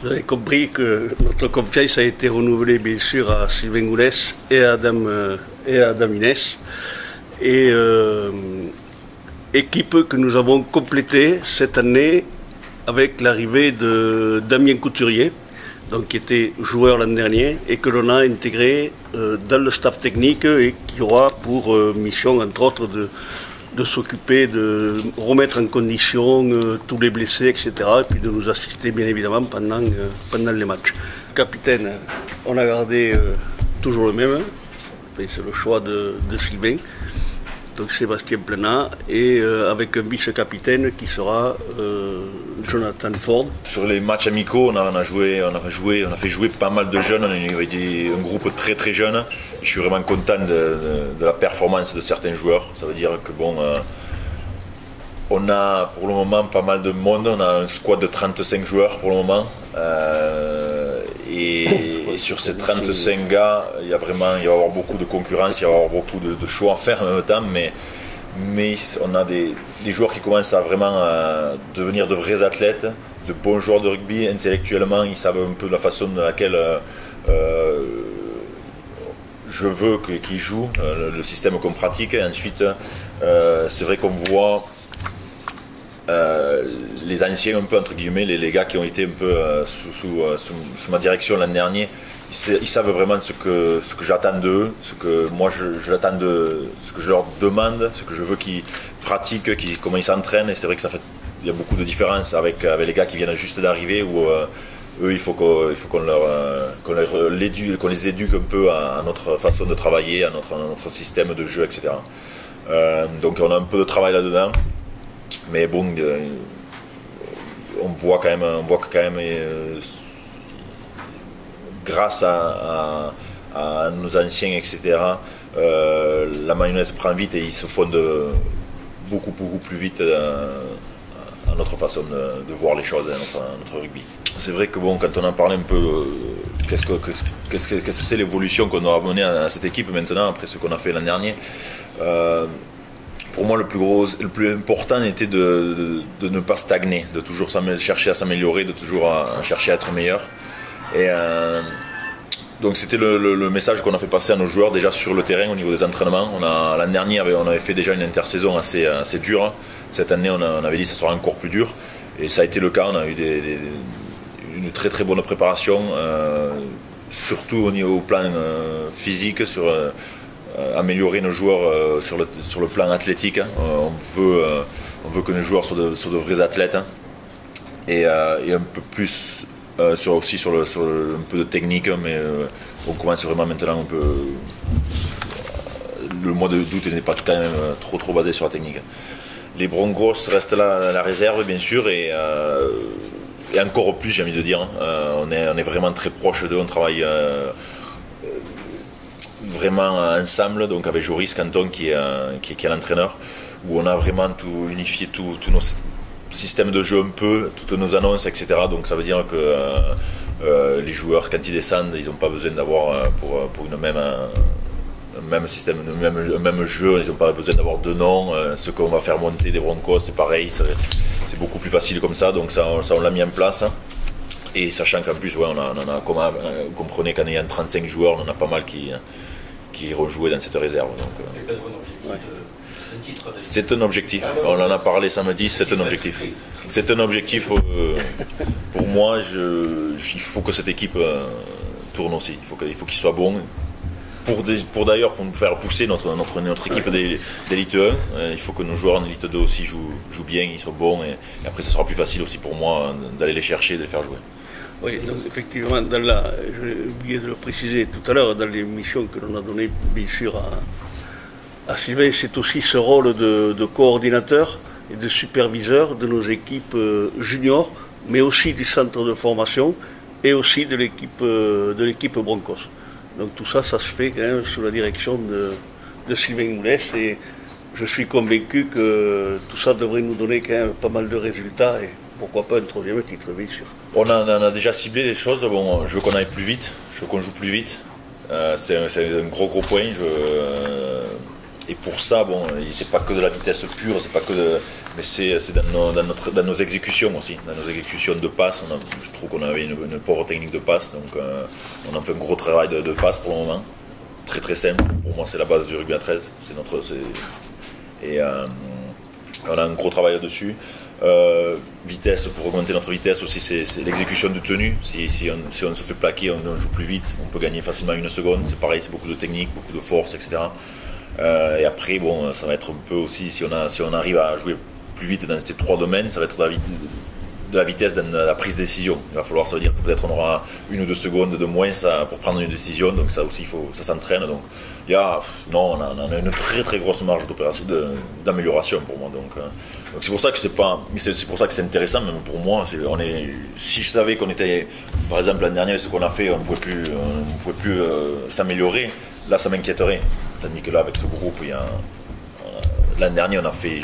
Vous avez compris que notre confiance a été renouvelée bien sûr à Sylvain Goulès et à Adam Inès. Et équipe que nous avons complétée cette année avec l'arrivée de Damien Couturier, donc qui était joueur l'an dernier et que l'on a intégré dans le staff technique et qui aura pour mission entre autres de s'occuper de remettre en condition tous les blessés, etc. Et puis de nous assister bien évidemment pendant les matchs. Capitaine, on a gardé toujours le même, c'est le choix de Sylvain, donc Sébastien Plenat, et avec un vice-capitaine qui sera Jonathan Ford. Sur les matchs amicaux, on a fait jouer pas mal de jeunes, on avait un groupe très très jeune. Je suis vraiment content de la performance de certains joueurs. Ça veut dire que bon, on a pour le moment pas mal de monde, on a un squad de 35 joueurs pour le moment. Et sur ces 35 gars, il va y avoir beaucoup de concurrence, il va y avoir beaucoup de choix à faire en même temps, mais on a des joueurs qui commencent à vraiment devenir de vrais athlètes, de bons joueurs de rugby. Intellectuellement, ils savent un peu la façon dans laquelle je veux qu'ils jouent, le système qu'on pratique. Et ensuite, c'est vrai qu'on voit les anciens un peu entre guillemets, les gars qui ont été un peu sous ma direction l'an dernier, ils savent vraiment ce que j'attends d'eux, ce que moi j'attends ce que je leur demande, ce que je veux qu'ils pratiquent, comment ils s'entraînent. Et c'est vrai que il y a beaucoup de différences avec les gars qui viennent juste d'arriver, où eux il faut qu'on les éduque un peu à notre façon de travailler, à notre système de jeu, etc. Donc on a un peu de travail là-dedans. Mais bon, on voit quand même, grâce à nos anciens, etc., la mayonnaise prend vite et ils se fondent beaucoup plus vite à notre façon de voir les choses, à notre rugby. C'est vrai que bon, quand on en parlait un peu, qu'est-ce que c'est l'évolution qu'on aura menée à cette équipe maintenant, après ce qu'on a fait l'an dernier. Pour moi, le plus important était de ne pas stagner, de toujours chercher à s'améliorer, de toujours chercher à être meilleur. Et donc c'était le message qu'on a fait passer à nos joueurs déjà sur le terrain au niveau des entraînements. L'an dernier, on avait fait déjà une intersaison assez dure. Cette année, on avait dit que ça sera encore plus dur. Et ça a été le cas. On a eu une très très bonne préparation, surtout au plan physique, sur améliorer nos joueurs sur le plan athlétique. On veut que nos joueurs soient de vrais athlètes, et un peu plus aussi sur un peu de technique, mais on commence vraiment maintenant un peu. Le mois d'août n'est pas quand même trop basé sur la technique. Les Broncos restent là à la réserve, bien sûr, et encore plus, j'ai envie de dire. On est vraiment très proche d'eux, on travaille vraiment ensemble, donc avec Joris Canton qui est l'entraîneur, où on a vraiment tout unifié, tous nos systèmes de jeu un peu, toutes nos annonces, etc. Donc ça veut dire que les joueurs, quand ils descendent, ils n'ont pas besoin d'avoir pour un même système, un même jeu, ils n'ont pas besoin d'avoir deux noms. Ce qu'on va faire monter des Broncos, c'est pareil, c'est beaucoup plus facile comme ça, donc ça on l'a mis en place. Et sachant qu'en plus, on a vous comprenez qu'en ayant 35 joueurs, on en a pas mal qui rejouaient dans cette réserve. C'est un objectif. On en a parlé samedi, c'est un objectif. C'est un objectif pour moi. Il faut que cette équipe tourne aussi. Il faut qu'il soit bon. Pour d'ailleurs, pour nous faire pousser notre équipe d'élite 1, il faut que nos joueurs en élite 2 aussi jouent bien, ils soient bons. Et après, ça sera plus facile aussi pour moi d'aller les chercher et de les faire jouer. Oui, donc effectivement, j'ai oublié de le préciser tout à l'heure, dans les missions que l'on a données, bien sûr, à Sylvain, c'est aussi ce rôle de coordinateur et de superviseur de nos équipes juniors, mais aussi du centre de formation et aussi de l'équipe Broncos. Donc tout ça, ça se fait quand même sous la direction de Sylvain Moulès, et je suis convaincu que tout ça devrait nous donner quand même pas mal de résultats. Et pourquoi pas un troisième titre, bien sûr. On a déjà ciblé des choses. Bon, je veux qu'on aille plus vite, je veux qu'on joue plus vite. C'est un gros point. Et pour ça, bon, c'est pas que de la vitesse pure, c'est pas que mais c'est dans nos exécutions aussi, dans nos exécutions de passes. Je trouve qu'on avait une pauvre technique de passe, donc on a fait un gros travail de passe pour le moment. Très très simple. Pour moi, c'est la base du rugby à 13. Et on a un gros travail là-dessus. Vitesse, pour augmenter notre vitesse aussi, c'est l'exécution de tenue. Si on se fait plaquer, on joue plus vite, on peut gagner facilement 1 seconde. C'est pareil, c'est beaucoup de technique, beaucoup de force, etc. Et après, bon, ça va être un peu aussi, si on arrive à jouer plus vite dans ces 3 domaines, ça va être de la vitesse dans la prise de décision. Il va falloir, ça veut dire que peut-être on aura 1 ou 2 secondes de moins pour prendre une décision, donc ça aussi, ça s'entraîne. Donc on a une très très grosse marge d'amélioration pour moi. Donc c'est pour ça que c'est pour ça que c'est intéressant, même pour moi. Si je savais qu'on était, par exemple l'année dernière, ce qu'on a fait, on ne pouvait plus s'améliorer, là ça m'inquiéterait. Tandis que là, avec ce groupe, l'année dernière, on a fait,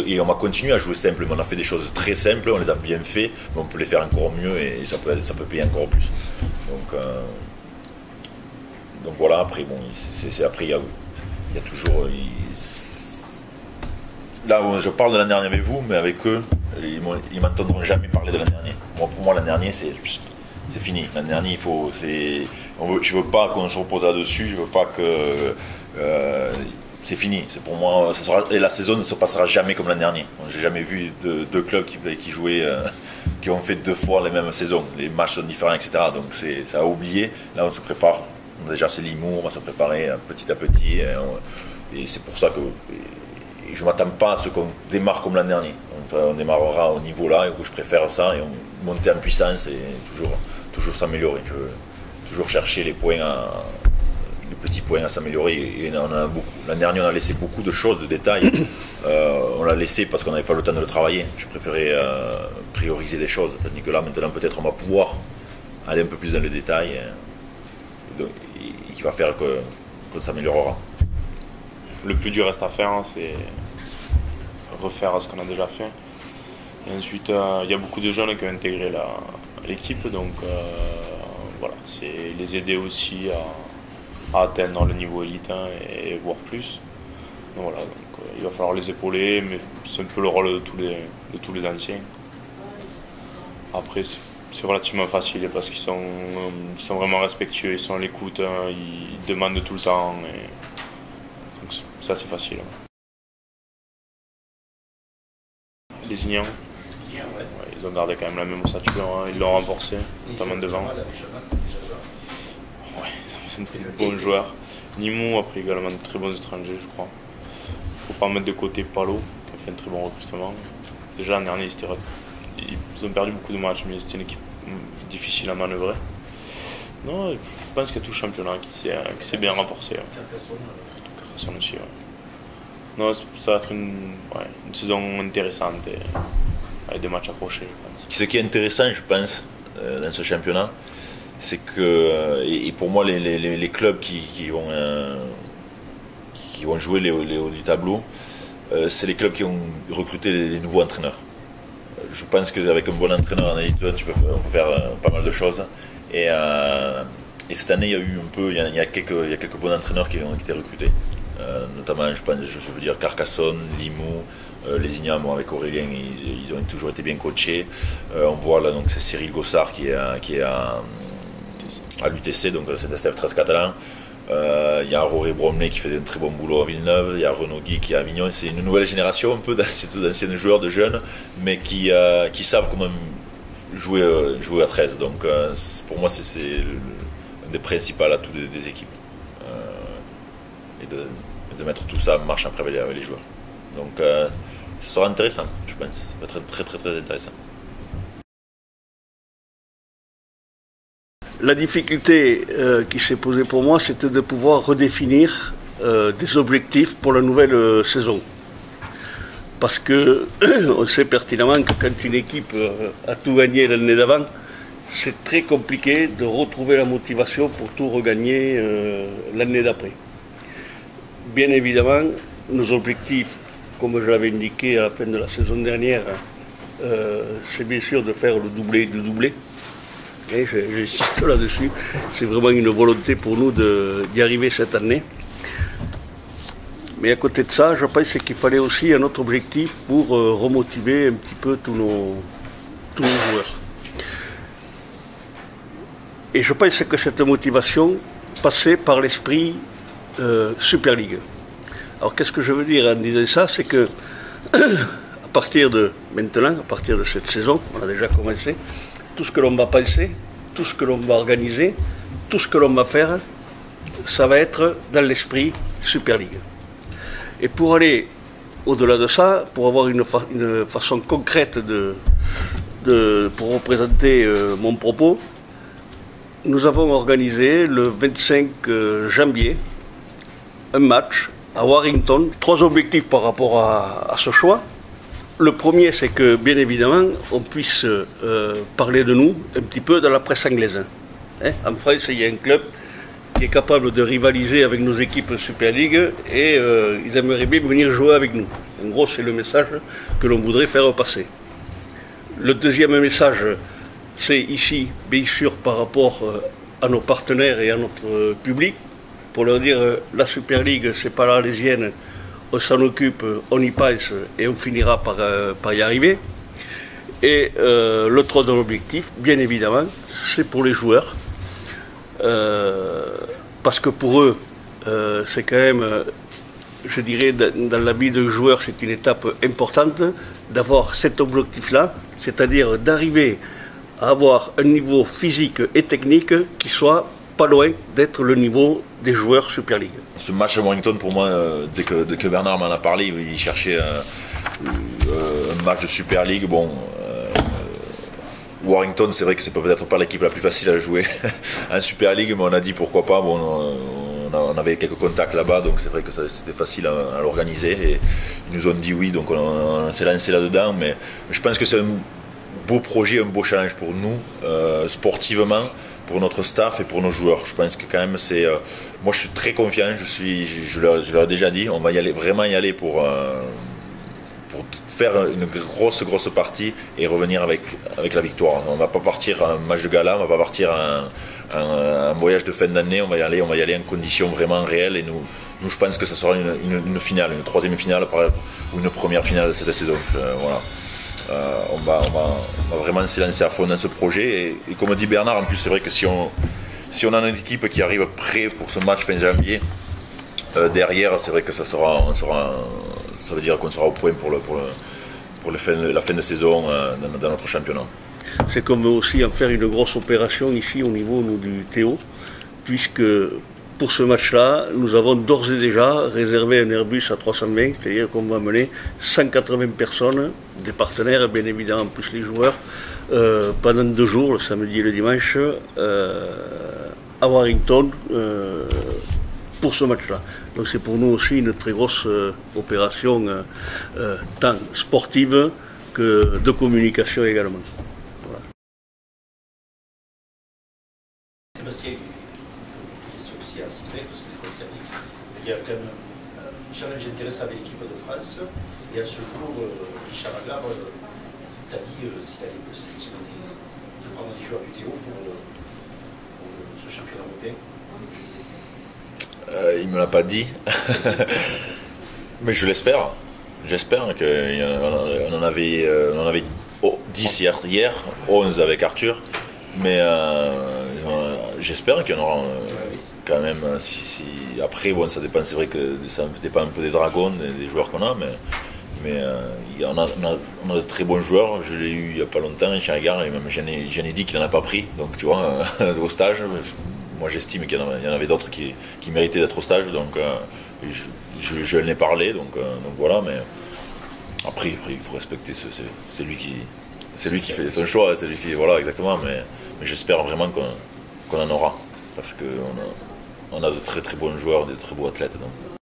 et on va continuer à jouer simple, mais on a fait des choses très simples, on les a bien fait, mais on peut les faire encore mieux et ça peut payer encore plus. Donc voilà, après, bon, après, il y a toujours. Là, je parle de l'année dernière avec vous, mais avec eux, ils ne m'entendront jamais parler de l'année dernière. Pour moi, l'année dernière, c'est fini. L'année dernière, je veux pas qu'on se repose là-dessus, je veux pas que. C'est fini. C'est pour moi, et la saison ne se passera jamais comme l'année dernière. J'ai jamais vu deux clubs qui jouaient, qui ont fait 2 fois les mêmes saisons. Les matchs sont différents, etc. Donc ça a oublié. Là, on se prépare. Déjà, c'est Limoux, on va se préparer petit à petit. Et c'est pour ça que je ne m'attends pas à ce qu'on démarre comme l'année dernière. On démarrera au niveau là, où je préfère ça, et monter en puissance et toujours s'améliorer. Je veux toujours chercher les petits points à s'améliorer, et on en a beaucoup. L'année dernière, on a laissé beaucoup de choses, de détails. On l'a laissé parce qu'on n'avait pas le temps de le travailler. Je préférais prioriser les choses, tandis que là, maintenant, peut-être on va pouvoir aller un peu plus dans le détail, et qui va faire qu'on s'améliorera. Le plus dur reste à faire, c'est refaire ce qu'on a déjà fait. Et ensuite, il y a beaucoup de jeunes qui ont intégré l'équipe, donc voilà, c'est les aider aussi à atteindre le niveau élite, et voire plus. Donc voilà, il va falloir les épauler, mais c'est un peu le rôle de tous les anciens. Après, c'est relativement facile parce qu'ils sont vraiment respectueux, ils sont à l'écoute, ils demandent tout le temps. Donc ça, c'est facile. Les Ignans, ils ont gardé quand même la même ossature, ils l'ont renforcé, notamment devant. Ouais, c'est un bon joueur. Limoux a pris également de très bons étrangers, je crois. Il ne faut pas mettre de côté Palo, qui a fait un très bon recrutement. Déjà l'année dernière, ils ont perdu beaucoup de matchs, mais c'était une équipe difficile à manœuvrer. Non, je pense qu'il y a tout le championnat qui s'est bien renforcé. Carcassonne aussi, ouais. Non, ça va être une saison intéressante, avec des matchs accrochés, je pense. Ce qui est intéressant, je pense, dans ce championnat, c'est que, et pour moi, les clubs qui vont jouer les hauts du tableau, c'est les clubs qui ont recruté les nouveaux entraîneurs. Je pense qu'avec un bon entraîneur en Elite 1, on peut faire pas mal de choses. Et cette année, il y a quelques bons entraîneurs qui ont été recrutés. Notamment, je veux dire Carcassonne, Limoux, les Ignam, avec Aurélien, ils ont toujours été bien coachés. On voit là, donc c'est Cyril Gossard qui est à l'UTC, donc c'est Estève 13 catalan. Il y a Auré Bromley qui fait un très bon boulot à Villeneuve, il y a Renaud Guy qui est à Avignon. C'est une nouvelle génération un peu d'anciens joueurs, de jeunes, mais qui savent comment jouer à 13. Donc pour moi, c'est un des principaux atouts des équipes. Et de mettre tout ça en marche après avec les joueurs. Donc ce sera intéressant, je pense. Ça va être très très très intéressant. La difficulté qui s'est posée pour moi, c'était de pouvoir redéfinir des objectifs pour la nouvelle saison. Parce que on sait pertinemment que quand une équipe a tout gagné l'année d'avant, c'est très compliqué de retrouver la motivation pour tout regagner l'année d'après. Bien évidemment, nos objectifs, comme je l'avais indiqué à la fin de la saison dernière, c'est bien sûr de faire le doublé du doublé. Et j'insiste là-dessus, c'est vraiment une volonté pour nous d'y arriver cette année. Mais à côté de ça, je pense qu'il fallait aussi un autre objectif pour remotiver un petit peu tous nos joueurs. Et je pense que cette motivation passait par l'esprit Super League. Alors qu'est-ce que je veux dire en disant ça? C'est que à partir de maintenant, à partir de cette saison, on a déjà commencé, tout ce que l'on va penser, tout ce que l'on va organiser, tout ce que l'on va faire, ça va être dans l'esprit Super League. Et pour aller au-delà de ça, pour avoir une façon concrète pour représenter mon propos, nous avons organisé le 25 janvier un match à Warrington. 3 objectifs par rapport à ce choix. Le premier, c'est que, bien évidemment, on puisse parler de nous un petit peu dans la presse anglaise. En France, il y a un club qui est capable de rivaliser avec nos équipes Super League et ils aimeraient bien venir jouer avec nous. En gros, c'est le message que l'on voudrait faire passer. Le deuxième message, c'est ici, bien sûr, par rapport à nos partenaires et à notre public, pour leur dire la Super League, c'est pas l'Arlésienne, on s'en occupe, on y pense et on finira par y arriver. Et le troisième objectif, bien évidemment, c'est pour les joueurs. Parce que pour eux, c'est quand même, je dirais, dans la vie de joueur, c'est une étape importante d'avoir cet objectif-là, c'est-à-dire d'arriver à avoir un niveau physique et technique qui soit pas loin d'être le niveau des joueurs Super League. Ce match à Warrington, pour moi, dès que Bernard m'en a parlé, il cherchait un match de Super League. Bon, Warrington, c'est vrai que c'est peut-être pas l'équipe la plus facile à jouer en Super League, mais on a dit pourquoi pas. Bon, on avait quelques contacts là-bas, donc c'est vrai que c'était facile à l'organiser. Et ils nous ont dit oui, donc on s'est lancé là-dedans. Mais je pense que c'est un beau projet, un beau challenge pour nous, sportivement, pour notre staff et pour nos joueurs. Je pense que quand même c'est... moi je suis très confiant, je leur ai déjà dit, on va vraiment y aller pour faire une grosse partie et revenir avec la victoire. On ne va pas partir un match de gala, on ne va pas partir un voyage de fin d'année, on va y aller en conditions vraiment réelles et nous je pense que ça sera une finale, une troisième finale ou une première finale de cette saison. Voilà. On va vraiment se lancer à fond dans ce projet et comme dit Bernard, en plus c'est vrai que si on a une équipe qui arrive prêt pour ce match fin janvier, derrière c'est vrai que ça veut dire qu'on sera au point pour la fin de saison dans notre championnat. C'est qu'on veut aussi en faire une grosse opération ici au niveau du Théo, puisque pour ce match-là, nous avons d'ores et déjà réservé un Airbus à 320, c'est-à-dire qu'on va amener 180 personnes, des partenaires, bien évidemment, plus les joueurs, pendant 2 jours, le samedi et le dimanche, à Warrington, pour ce match-là. Donc c'est pour nous aussi une très grosse opération, tant sportive que de communication également. Voilà. Sébastien, une question aussi à Sylvain, parce qu'il est concerné. Il y a quand même un challenge intéressant avec l'équipe de France. Et à ce jour, Richard Agar t'a dit s'il allait de prendre des joueurs du Théo pour ce championnat européen. Il ne me l'a pas dit, mais je l'espère. J'espère qu'on en avait 10 hier, 11 avec Arthur, mais j'espère qu'il y en aura quand même. Après, bon, ça dépend, c'est vrai que ça dépend un peu des dragons, des joueurs qu'on a, mais on a de très bons joueurs. Je l'ai eu il n'y a pas longtemps, Chagar, et même j'en ai dit qu'il n'en a pas pris, donc tu vois, au stage. Moi j'estime qu'il y en avait d'autres qui méritaient d'être au stage, donc je l'en ai parlé, donc voilà, mais après il faut respecter, c'est lui qui fait son choix, c'est lui qui, voilà, exactement, mais j'espère vraiment qu'on en aura, parce qu'on a de très bons joueurs, de très beaux athlètes. Donc.